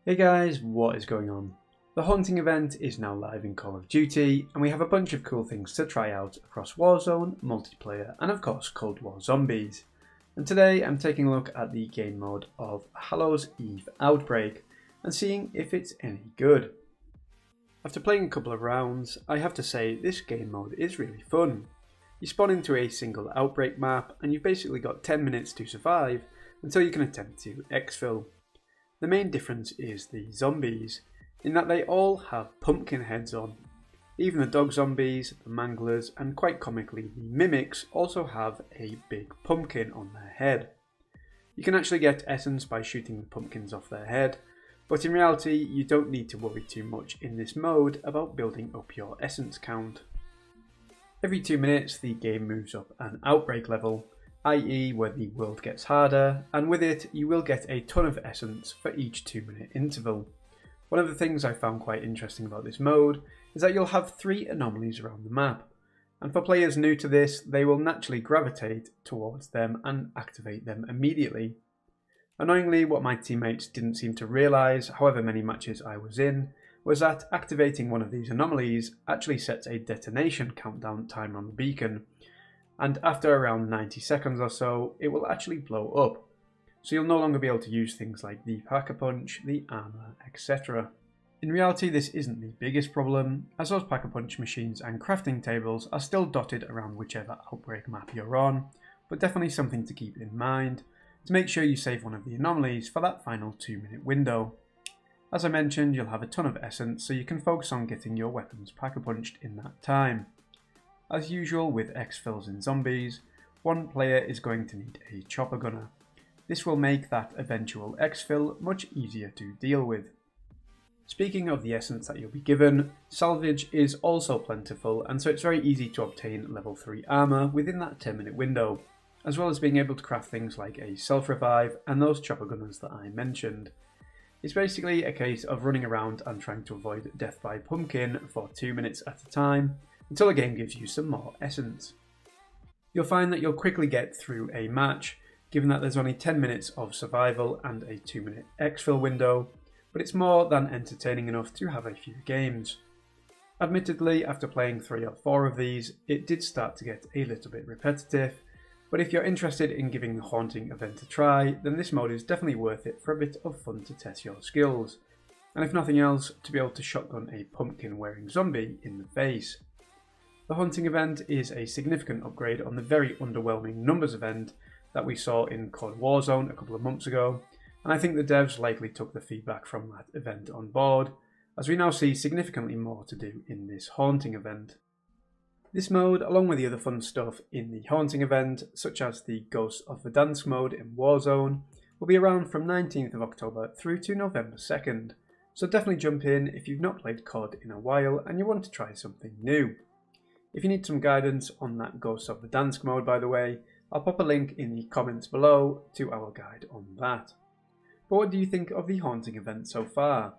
Hey guys, what is going on? The haunting event is now live in Call of Duty, and we have a bunch of cool things to try out across Warzone, multiplayer, and of course Cold War Zombies. And today I'm taking a look at the game mode of Hallows Eve Outbreak and seeing if it's any good. After playing a couple of rounds, I have to say this game mode is really fun. You spawn into a single outbreak map and you've basically got 10 minutes to survive until you can attempt to exfil. The main difference is the zombies, in that they all have pumpkin heads on. Even the dog zombies, the manglers, and quite comically the mimics also have a big pumpkin on their head. You can actually get essence by shooting the pumpkins off their head, but in reality you don't need to worry too much in this mode about building up your essence count. Every 2 minutes the game moves up an outbreak level, i.e. where the world gets harder, and with it you will get a ton of essence for each 2-minute interval. One of the things I found quite interesting about this mode is that you'll have 3 anomalies around the map, and for players new to this they will naturally gravitate towards them and activate them immediately. Annoyingly, what my teammates didn't seem to realise, however many matches I was in, was that activating one of these anomalies actually sets a detonation countdown timer on the beacon, and after around 90 seconds or so, it will actually blow up. So you'll no longer be able to use things like the Pack-a-Punch, the armour, etc. In reality, this isn't the biggest problem, as those Pack-a-Punch machines and crafting tables are still dotted around whichever outbreak map you're on, but definitely something to keep in mind, to make sure you save one of the anomalies for that final 2-minute window. As I mentioned, you'll have a ton of essence, so you can focus on getting your weapons Pack-a-Punched in that time. As usual with exfils in zombies, one player is going to need a chopper gunner. This will make that eventual exfil much easier to deal with. Speaking of the essence that you'll be given, salvage is also plentiful, and so it's very easy to obtain level 3 armour within that 10-minute window, as well as being able to craft things like a self-revive and those chopper gunners that I mentioned. It's basically a case of running around and trying to avoid death by pumpkin for 2 minutes at a time, until the game gives you some more essence. You'll find that you'll quickly get through a match, given that there's only 10 minutes of survival and a 2-minute exfil window, but it's more than entertaining enough to have a few games. Admittedly, after playing 3 or 4 of these, it did start to get a little bit repetitive, but if you're interested in giving the haunting event a try, then this mode is definitely worth it for a bit of fun to test your skills, and if nothing else, to be able to shotgun a pumpkin wearing zombie in the face. The hunting event is a significant upgrade on the very underwhelming numbers event that we saw in COD Warzone a couple of months ago, and I think the devs likely took the feedback from that event on board, as we now see significantly more to do in this haunting event. This mode, along with the other fun stuff in the haunting event, such as the Ghosts of Verdansk mode in Warzone, will be around from 19th of October through to November 2nd, so definitely jump in if you've not played COD in a while and you want to try something new. If you need some guidance on that Ghosts of Verdansk mode, by the way, I'll pop a link in the comments below to our guide on that. But what do you think of the haunting event so far?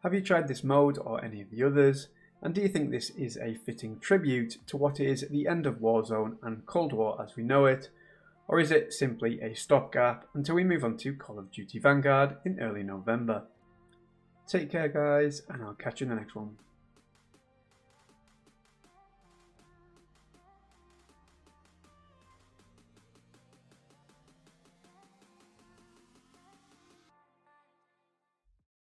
Have you tried this mode or any of the others? And do you think this is a fitting tribute to what is the end of Warzone and Cold War as we know it? Or is it simply a stopgap until we move on to Call of Duty Vanguard in early November? Take care guys, and I'll catch you in the next one.